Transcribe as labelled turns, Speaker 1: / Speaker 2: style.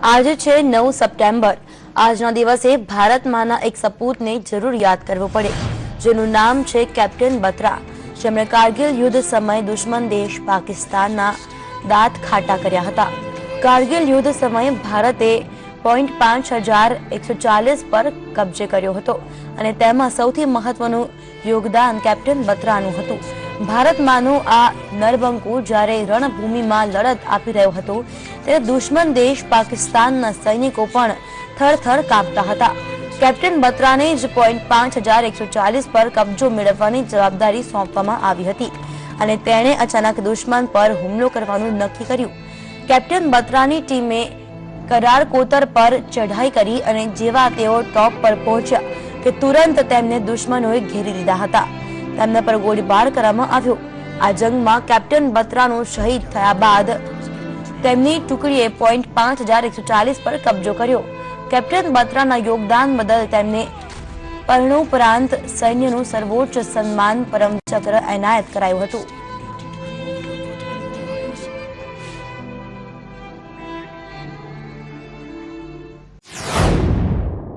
Speaker 1: આજે છે 9 સપ્ટેમ્બર। આજના દિવસે ભારતમાંના એક સપૂતને જરૂર યાદ કરવો પડે, જેનું નામ છે કેપ્ટન બત્રા, જેમણે કારગિલ યુદ્ધ સમયે દુશ્મન દેશ પાકિસ્તાનના દાંત ખાટા કર્યા હતા। કારગિલ યુદ્ધ સમયે ભારતે .5140 પર કબજે કર્યો હતો અને તેમાં સૌથી મહત્વનું યોગદાન કેપ્ટન બત્રાનું હતું। ભારતમાંનું આ નરબંકુ જ્યારે રણભૂમિમાં લડત આપી રહ્યો હતો ત્યારે દુશ્મન દેશ પાકિસ્તાનના સૈનિકો પણ થરથર કાંપતા હતા। કેપ્ટન બત્રાને જ .5140 પર કબજો મેળવવાની જવાબદારી સોંપવામાં આવી હતી અને તેણે અચાનક દુશ્મન પર હુમલો કરવાનું નક્કી કર્યું। કેપ્ટન બત્રાની ટીમે કરાર કોતર પર ચઢાઈ કરી અને જેવા તેઓ ટોપ પર પહોંચ્યા કે તુરંત તેમને દુશ્મનોએ ઘેરી લીધા હતા। તેમના પર ગોળીબાર કરવામાં આવ્યો। આ જંગમાં કેપ્ટન બત્રાનો શહીદ થયા બાદ તેમની ટુકડીએ .5140 પર કબજો કર્યો। કેપ્ટન બત્રાના યોગદાન બદલ તેમને મરણોપરાંત સૈન્યનું સર્વોચ્ચ સન્માન પરમ ચક્ર એનાયત કરાયું હતું।